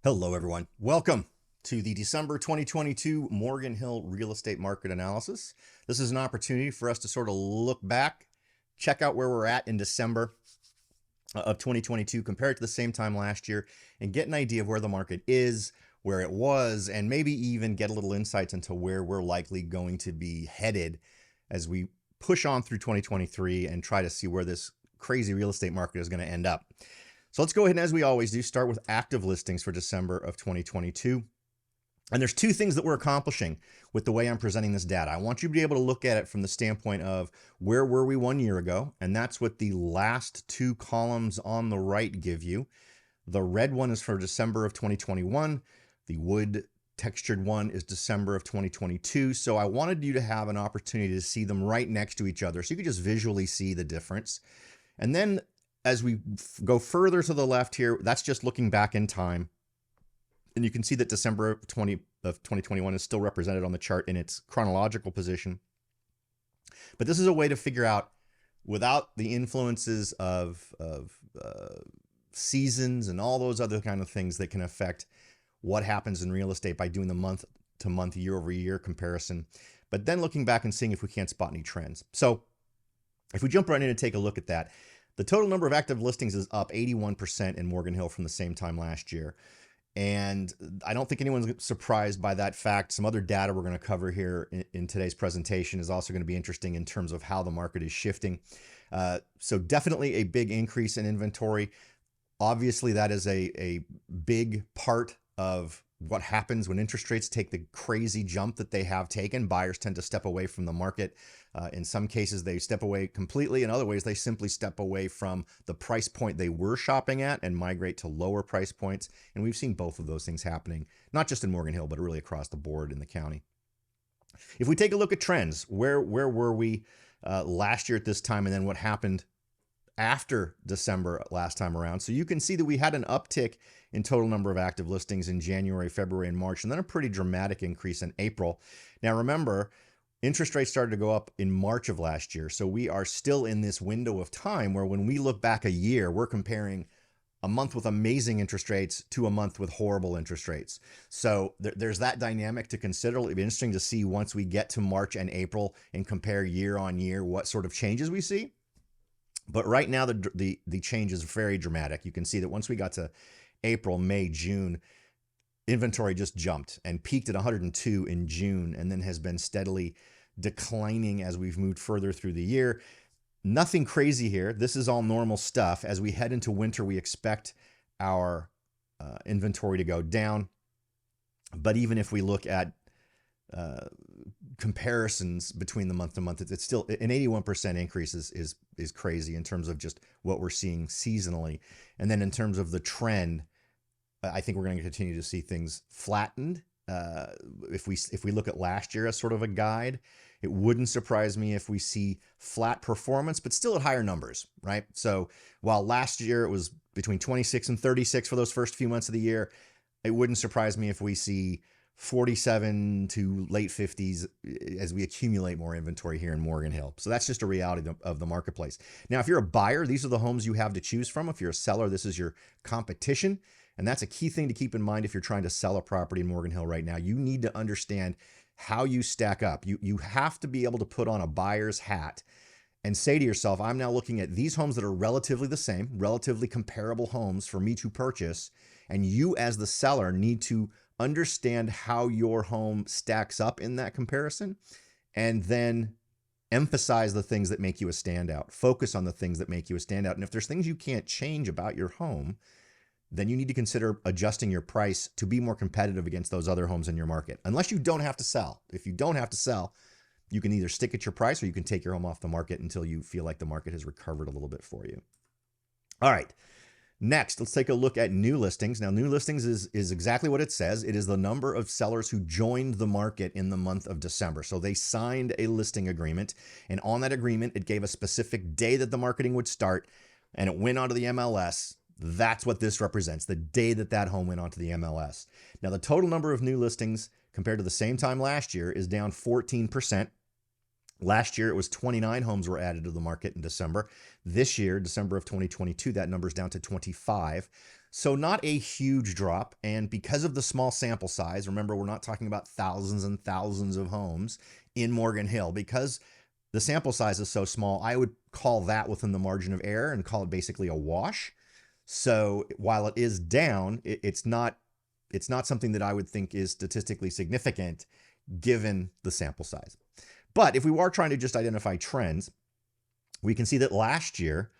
Hello, everyone. Welcome to the December 2022 Morgan Hill Real Estate Market Analysis. This is an opportunity for us to sort of look back, check out where we're at in December of 2022 compared to the same time last year, and get an idea of where the market is, where it was, and maybe even get a little insights into where we're likely going to be headed as we push on through 2023 and try to see where this crazy real estate market is going to end up. So let's go ahead and, as we always do, start with active listings for December of 2022. And there's two things that we're accomplishing with the way I'm presenting this data. I want you to be able to look at it from the standpoint of where were we 1 year ago, and that's what the last two columns on the right give you. The red one is for December of 2021. The wood textured one is December of 2022. So I wanted you to have an opportunity to see them right next to each other so you could just visually see the difference. And then as we go further to the left here, that's just looking back in time. And you can see that December of 2021 is still represented on the chart in its chronological position. But this is a way to figure out, without the influences of seasons and all those other kind of things that can affect what happens in real estate, by doing the month to month, year over year comparison, but then looking back and seeing if we can't spot any trends. So if we jump right in and take a look at that, the total number of active listings is up 81% in Morgan Hill from the same time last year. And I don't think anyone's surprised by that fact. Some other data we're going to cover here in today's presentation is also going to be interesting in terms of how the market is shifting. So definitely a big increase in inventory. Obviously, that is a big part of what happens when interest rates take the crazy jump that they have taken. Buyers tend to step away from the market. In some cases, they step away completely. In other ways, they simply step away from the price point they were shopping at and migrate to lower price points. And we've seen both of those things happening, not just in Morgan Hill, but really across the board in the county. If we take a look at trends, where were we last year at this time, and then what happened after December last time around? So you can see that we had an uptick in total number of active listings in January, February, and March, and then a pretty dramatic increase in April. Now remember, interest rates started to go up in March of last year. So we are still in this window of time where, when we look back a year, we're comparing a month with amazing interest rates to a month with horrible interest rates. So there's that dynamic to consider. It'll be interesting to see once we get to March and April and compare year on year what sort of changes we see. But right now, the change is very dramatic. You can see that once we got to April, May, June, inventory just jumped and peaked at 102 in June, and then has been steadily declining as we've moved further through the year. Nothing crazy here. This is all normal stuff. As we head into winter, we expect our inventory to go down. But even if we look at comparisons between the month to month, it's still an 81% increase is crazy in terms of just what we're seeing seasonally. And then in terms of the trend, I think we're going to continue to see things flattened. If we look at last year as sort of a guide, it wouldn't surprise me if we see flat performance, but still at higher numbers, right? So while last year it was between 26 and 36 for those first few months of the year, it wouldn't surprise me if we see 47 to late 50s as we accumulate more inventory here in Morgan Hill. So that's just a reality of the marketplace. Now, if you're a buyer, these are the homes you have to choose from. If you're a seller, this is your competition. And that's a key thing to keep in mind if you're trying to sell a property in Morgan Hill right now. You need to understand how you stack up. You have to be able to put on a buyer's hat and say to yourself, I'm now looking at these homes that are relatively the same, relatively comparable homes for me to purchase. And you, as the seller, need to understand how your home stacks up in that comparison, and then emphasize the things that make you a standout. Focus on the things that make you a standout. And if there's things you can't change about your home, then you need to consider adjusting your price to be more competitive against those other homes in your market. Unless you don't have to sell. If you don't have to sell, you can either stick at your price or you can take your home off the market until you feel like the market has recovered a little bit for you. All right. Next, let's take a look at new listings. Now, new listings is exactly what it says. It is the number of sellers who joined the market in the month of December. So they signed a listing agreement, and on that agreement, it gave a specific day that the marketing would start, and it went onto the MLS. That's what this represents, the day that that home went onto the MLS. Now, the total number of new listings compared to the same time last year is down 14%. Last year, it was 29 homes were added to the market in December. This year, December of 2022, that number's down to 25. So not a huge drop. And because of the small sample size, remember, we're not talking about thousands and thousands of homes in Morgan Hill. Because the sample size is so small, I would call that within the margin of error and call it basically a wash. So while it is down, it's not something that I would think is statistically significant given the sample size. But if we are trying to just identify trends, we can see that last year,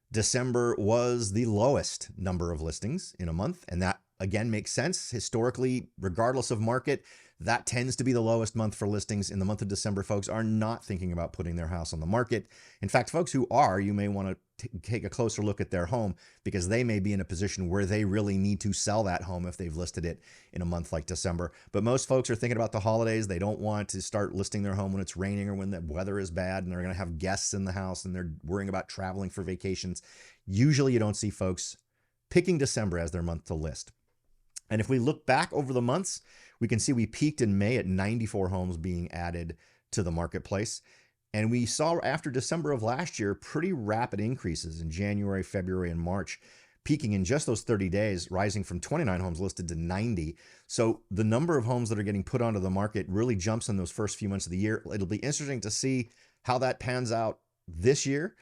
December was the lowest number of listings in a month. And that, again, makes sense. Historically, regardless of market, that tends to be the lowest month for listings. In the month of December, folks are not thinking about putting their house on the market. In fact, folks who are, you may want to take a closer look at their home because they may be in a position where they really need to sell that home if they've listed it in a month like December. But most folks are thinking about the holidays. They don't want to start listing their home when it's raining or when the weather is bad and they're going to have guests in the house and they're worrying about traveling for vacations. Usually you don't see folks picking December as their month to list. And if we look back over the months, we can see we peaked in May at 94 homes being added to the marketplace. And we saw after December of last year, pretty rapid increases in January, February, and March, peaking in just those 30 days, rising from 29 homes listed to 90. So the number of homes that are getting put onto the market really jumps in those first few months of the year. It'll be interesting to see how that pans out this year.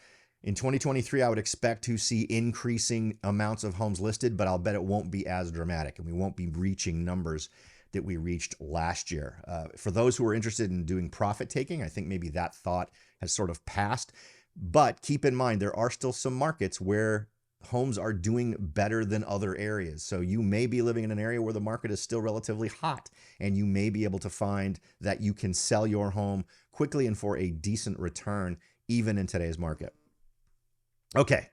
In 2023, I would expect to see increasing amounts of homes listed, but I'll bet it won't be as dramatic and we won't be reaching numbers that we reached last year. For those who are interested in doing profit taking, I think maybe that thought has sort of passed. But keep in mind, there are still some markets where homes are doing better than other areas. So you may be living in an area where the market is still relatively hot, and you may be able to find that you can sell your home quickly and for a decent return, even in today's market. Okay.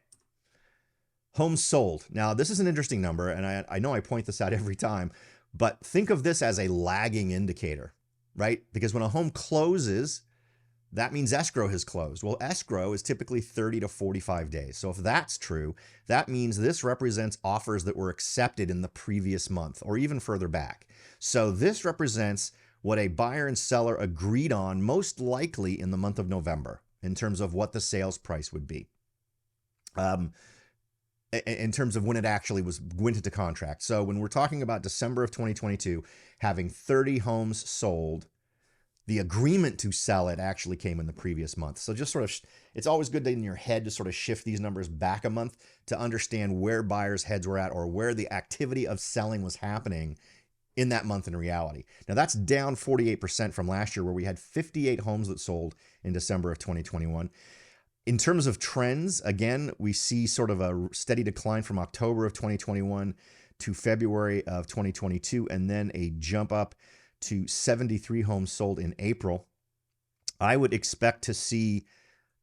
Homes sold. Now, this is an interesting number, and I know I point this out every time, but think of this as a lagging indicator, right? Because when a home closes, that means escrow has closed. Well, escrow is typically 30 to 45 days. So if that's true, that means this represents offers that were accepted in the previous month or even further back. So this represents what a buyer and seller agreed on most likely in the month of November in terms of what the sales price would be. In terms of when it actually went into contract. So when we're talking about December of 2022, having 30 homes sold, the agreement to sell it actually came in the previous month. So just sort of, it's always good in your head to sort of shift these numbers back a month to understand where buyers' heads were at or where the activity of selling was happening in that month in reality. Now that's down 48% from last year where we had 58 homes that sold in December of 2021. In terms of trends, again, we see sort of a steady decline from October of 2021 to February of 2022, and then a jump up to 73 homes sold in April. I would expect to see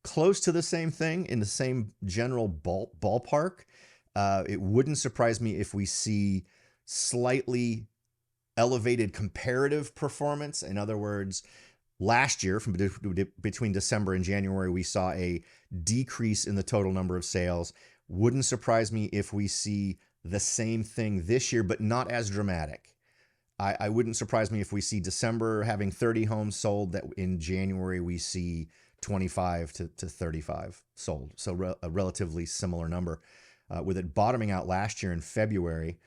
close to the same thing in the same general ballpark. It wouldn't surprise me if we see slightly elevated comparative performance. In other words, last year, from between December and January, we saw a decrease in the total number of sales. Wouldn't surprise me if we see the same thing this year, but not as dramatic. I wouldn't surprise me if we see December having 30 homes sold, that in January we see 25 to 35 sold. So a relatively similar number. With it bottoming out last year in February,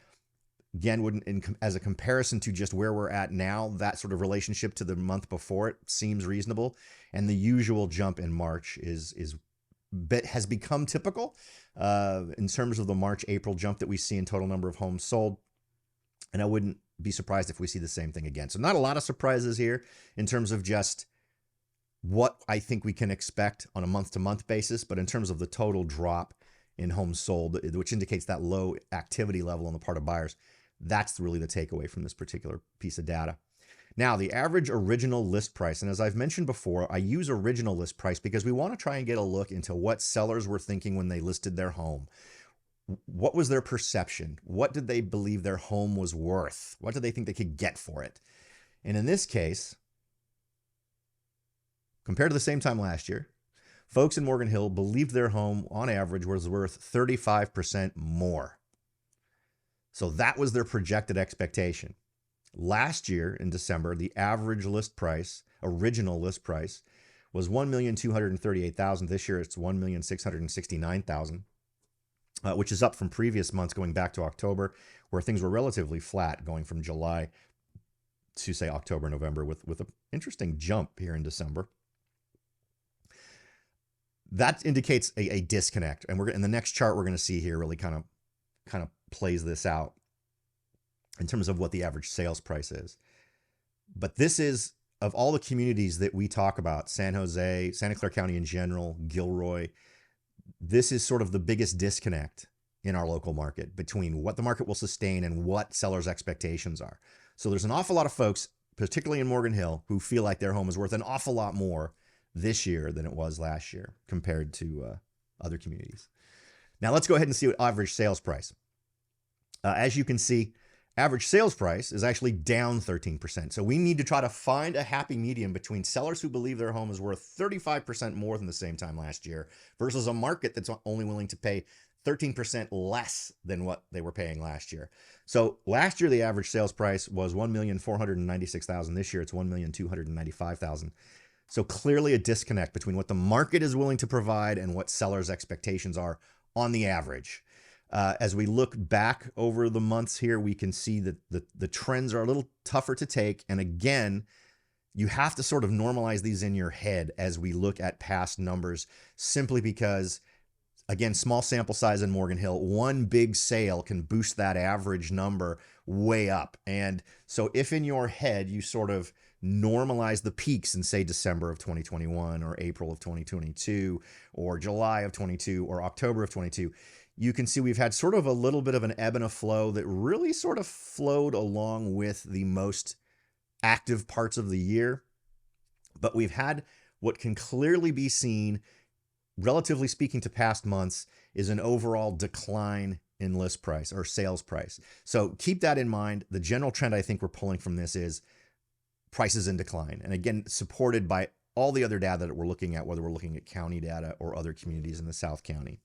again, as a comparison to just where we're at now, that sort of relationship to the month before it seems reasonable. And the usual jump in March has become typical in terms of the March-April jump that we see in total number of homes sold. And I wouldn't be surprised if we see the same thing again. So not a lot of surprises here in terms of just what I think we can expect on a month-to-month basis, but in terms of the total drop in homes sold, which indicates that low activity level on the part of buyers, that's really the takeaway from this particular piece of data. Now, the average original list price, and as I've mentioned before, I use original list price because we want to try and get a look into what sellers were thinking when they listed their home. What was their perception? What did they believe their home was worth? What did they think they could get for it? And in this case, compared to the same time last year, folks in Morgan Hill believed their home on average was worth 35% more. So that was their projected expectation. Last year in December, the average list price, original list price, was 1,238,000. This year it's 1,669,000, which is up from previous months going back to October, where things were relatively flat going from July to say October, November, with an interesting jump here in December. That indicates a disconnect, and we're in the next chart we're going to see here really kind of plays this out in terms of what the average sales price is. But this is, of all the communities that we talk about, San Jose, Santa Clara County in general, Gilroy, this is sort of the biggest disconnect in our local market between what the market will sustain and what sellers' expectations are. So there's an awful lot of folks, particularly in Morgan Hill, who feel like their home is worth an awful lot more this year than it was last year compared to other communities. Now let's go ahead and see what average sales price. As you can see, average sales price is actually down 13%. So we need to try to find a happy medium between sellers who believe their home is worth 35% more than the same time last year versus a market that's only willing to pay 13% less than what they were paying last year. So last year, the average sales price was $1,496,000. This year, it's $1,295,000. So clearly a disconnect between what the market is willing to provide and what sellers' expectations are on the average. As we look back over the months here, we can see that the trends are a little tougher to take. And again, you have to sort of normalize these in your head as we look at past numbers, simply because, again, small sample size in Morgan Hill, one big sale can boost that average number way up. And so if in your head you sort of normalize the peaks in, say, December of 2021 or April of 2022 or July of 22 or October of 22, you can see we've had sort of a little bit of an ebb and a flow that really sort of flowed along with the most active parts of the year. But we've had what can clearly be seen, relatively speaking to past months, is an overall decline in list price or sales price. So keep that in mind. The general trend I think we're pulling from this is prices in decline. And again, supported by all the other data that we're looking at, whether we're looking at county data or other communities in the South County.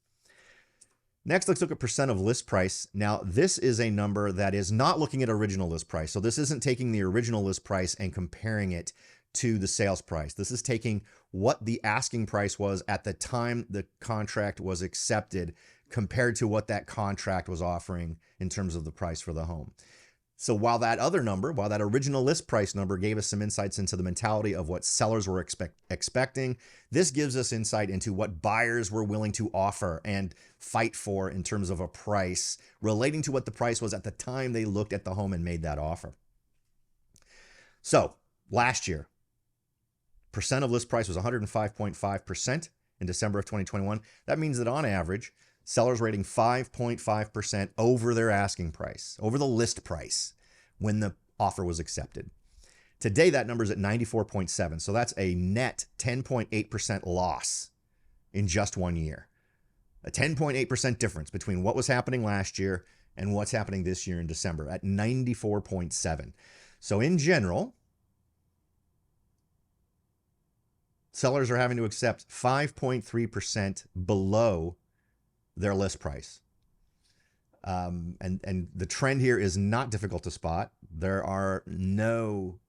Next, let's look at percent of list price. Now, this is a number that is not looking at original list price. So this isn't taking the original list price and comparing it to the sales price. This is taking what the asking price was at the time the contract was accepted compared to what that contract was offering in terms of the price for the home. So while that original list price number gave us some insights into the mentality of what sellers were expecting, this gives us insight into what buyers were willing to offer and fight for in terms of a price relating to what the price was at the time they looked at the home and made that offer. So last year, percent of list price was 105.5% in December of 2021. That means that on average, sellers rating 5.5% over their asking price, over the list price when the offer was accepted. Today, that number is at 94.7. So that's a net 10.8% loss in just 1 year. A 10.8% difference between what was happening last year and what's happening this year in December at 94.7. So in general, sellers are having to accept 5.3% below their list price. And the trend here is not difficult to spot. There are no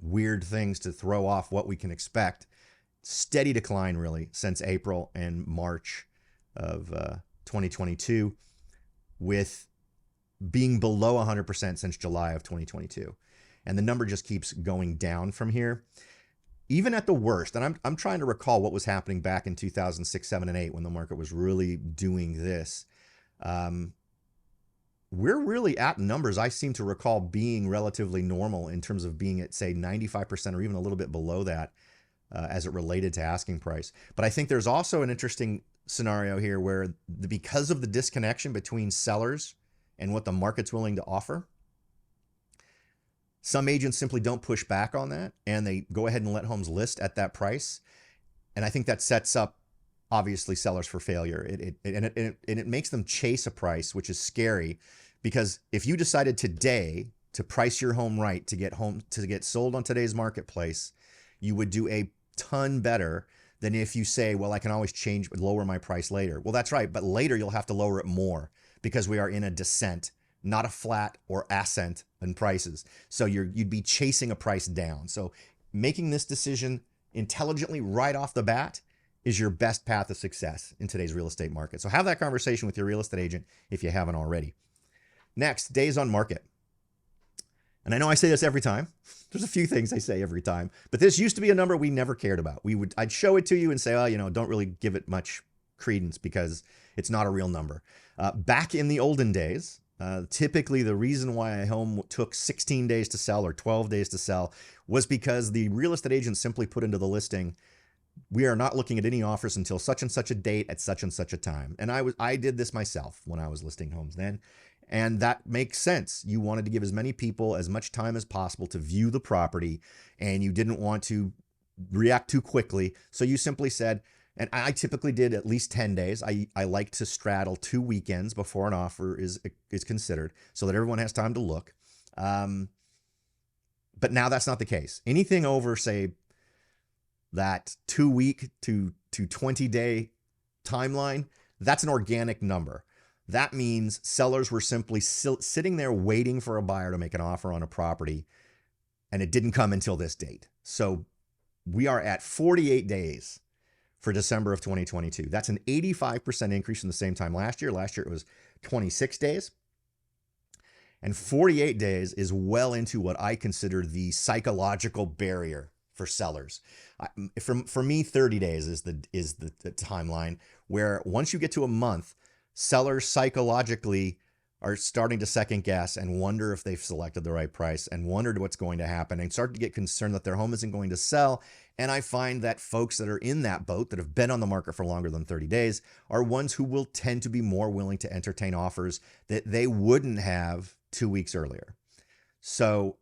weird things to throw off what we can expect. Steady decline really since April and March of 2022, with being below 100% since July of 2022. And the number just keeps going down from here. Even at the worst, and I'm trying to recall what was happening back in 2006, 7, and 8 when the market was really doing this. We're really at numbers I seem to recall being relatively normal in terms of being at, say, 95% or even a little bit below that as it related to asking price. But I think there's also an interesting scenario here where because of the disconnection between sellers and what the market's willing to offer, some agents simply don't push back on that and they go ahead and let homes list at that price. And I think that sets up, obviously, sellers for failure. It makes them chase a price, which is scary, because if you decided today to price your home right to get sold on today's marketplace, you would do a ton better than if you say, well, I can always lower my price later. Well, that's right. But later you'll have to lower it more because we are in a descent, not a flat or ascent in prices. So you'd be chasing a price down. So making this decision intelligently right off the bat is your best path of success in today's real estate market. So have that conversation with your real estate agent if you haven't already. Next, days on market. And I know I say this every time. There's a few things I say every time, but this used to be a number we never cared about. I'd show it to you and say, oh, don't really give it much credence because it's not a real number. Back in the olden days, typically the reason why a home took 16 days to sell or 12 days to sell was because the real estate agent simply put into the listing, we are not looking at any offers until such and such a date at such and such a time. And I did this myself when I was listing homes then. And that makes sense. You wanted to give as many people as much time as possible to view the property, and you didn't want to react too quickly. So you simply said, and I typically did at least 10 days. I like to straddle 2 weekends before an offer is considered so that everyone has time to look. But now that's not the case. Anything over, say, that 2-week to 20-day timeline, that's an organic number. That means sellers were simply sitting there waiting for a buyer to make an offer on a property, and it didn't come until this date. So we are at 48 days for December of 2022. That's an 85% increase from the same time last year. Last year it was 26 days. And 48 days is well into what I consider the psychological barrier for sellers. For me, 30 days is the timeline where once you get to a month, sellers psychologically are starting to second guess and wonder if they've selected the right price and wondered what's going to happen and start to get concerned that their home isn't going to sell. And I find that folks that are in that boat that have been on the market for longer than 30 days are ones who will tend to be more willing to entertain offers that they wouldn't have 2 weeks earlier. So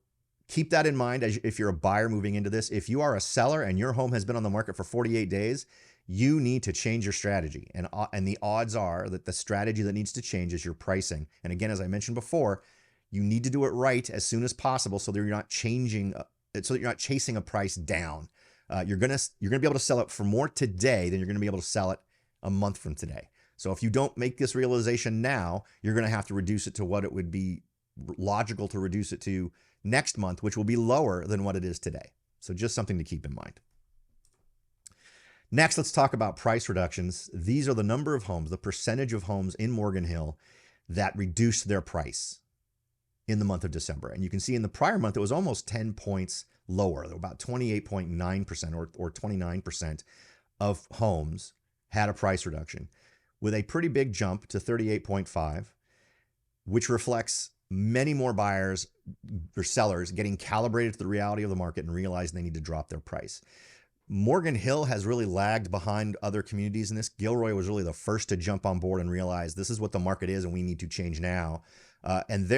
keep that in mind as if you're a buyer moving into this. If you are a seller and your home has been on the market for 48 days, you need to change your strategy. And the odds are that the strategy that needs to change is your pricing. And again, as I mentioned before, you need to do it right as soon as possible so that you're not chasing a price down. You're gonna be able to sell it for more today than you're gonna be able to sell it a month from today. So if you don't make this realization now, you're gonna have to reduce it to what it would be logical to reduce it to next month, which will be lower than what it is today. So just something to keep in mind. Next, let's talk about price reductions. These are the number of homes, the percentage of homes in Morgan Hill that reduced their price in the month of December. And you can see in the prior month, it was almost 10 points lower, about 28.9% or 29% of homes had a price reduction, with a pretty big jump to 38.5, which reflects many more buyers or sellers getting calibrated to the reality of the market and realizing they need to drop their price. Morgan Hill has really lagged behind other communities in this. Gilroy was really the first to jump on board and realize this is what the market is and we need to change now. And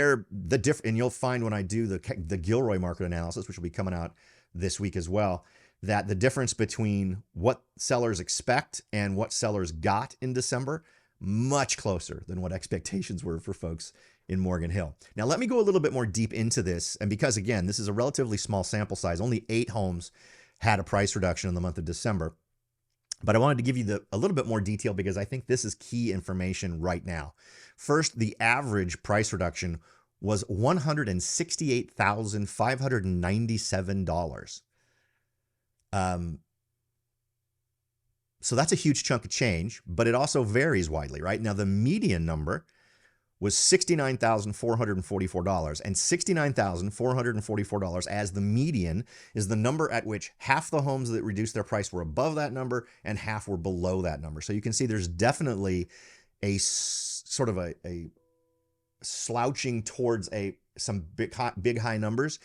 you'll find when I do the Gilroy market analysis, which will be coming out this week as well, that the difference between what sellers expect and what sellers got in December, much closer than what expectations were for folks in Morgan Hill. Now, let me go a little bit more deep into this. And because, again, this is a relatively small sample size, only 8 homes had a price reduction in the month of December. But I wanted to give you a little bit more detail because I think this is key information right now. First, the average price reduction was $168,597. So that's a huge chunk of change, but it also varies widely, right? Now, the median number was $69,444, and $69,444 as the median is the number at which half the homes that reduced their price were above that number and half were below that number. So you can see there's definitely a sort of a slouching towards some big high numbers.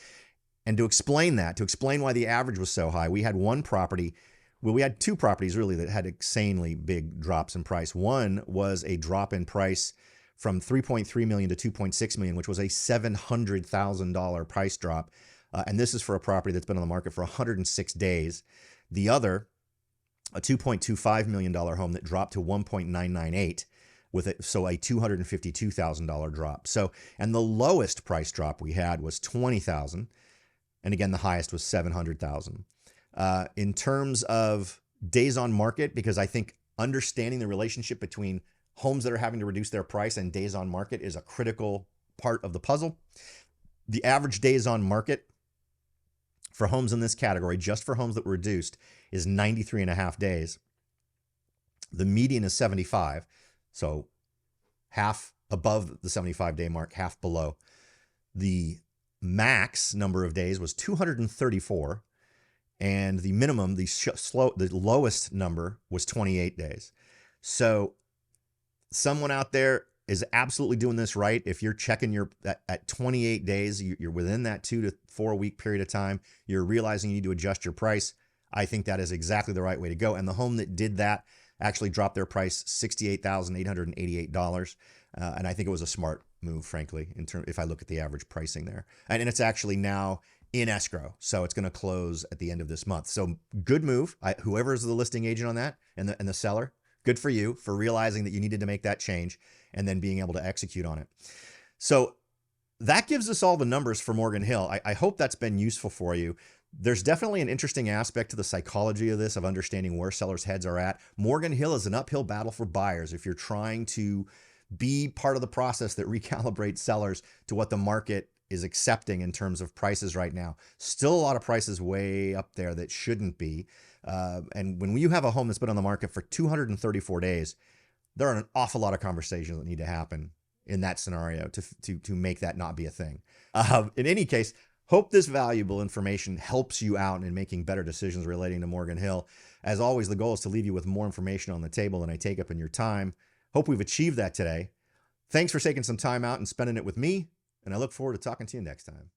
And to explain why the average was so high, we had we had 2 properties really that had insanely big drops in price. One was a drop in price from $3.3 million to $2.6 million, which was a $700,000 price drop. And this is for a property that's been on the market for 106 days. The other, a $2.25 million home that dropped to $1.998 so a $252,000 drop. So, and the lowest price drop we had was $20,000. And again, the highest was $700,000. In terms of days on market, because I think understanding the relationship between homes that are having to reduce their price and days on market is a critical part of the puzzle. The average days on market for homes in this category, just for homes that were reduced, is 93 and a half days. The median is 75. So half above the 75-day mark, half below. The max number of days was 234, and the minimum, the lowest number was 28 days. So someone out there is absolutely doing this right. If you're checking at 28 days, you're within that 2 to 4 week period of time, you're realizing you need to adjust your price. I think that is exactly the right way to go. And the home that did that actually dropped their price $68,888. And I think it was a smart move, frankly, if I look at the average pricing there. And it's actually now in escrow. So it's going to close at the end of this month. So good move. Whoever is the listing agent on that and the seller, good for you for realizing that you needed to make that change and then being able to execute on it. So that gives us all the numbers for Morgan Hill. I hope that's been useful for you. There's definitely an interesting aspect to the psychology of this, of understanding where sellers' heads are at. Morgan Hill is an uphill battle for buyers if you're trying to be part of the process that recalibrates sellers to what the market is accepting in terms of prices right now. Still a lot of prices way up there that shouldn't be. And when you have a home that's been on the market for 234 days, there are an awful lot of conversations that need to happen in that scenario to make that not be a thing. In any case, hope this valuable information helps you out in making better decisions relating to Morgan Hill. As always, the goal is to leave you with more information on the table than I take up in your time. Hope we've achieved that today. Thanks for taking some time out and spending it with me, and I look forward to talking to you next time.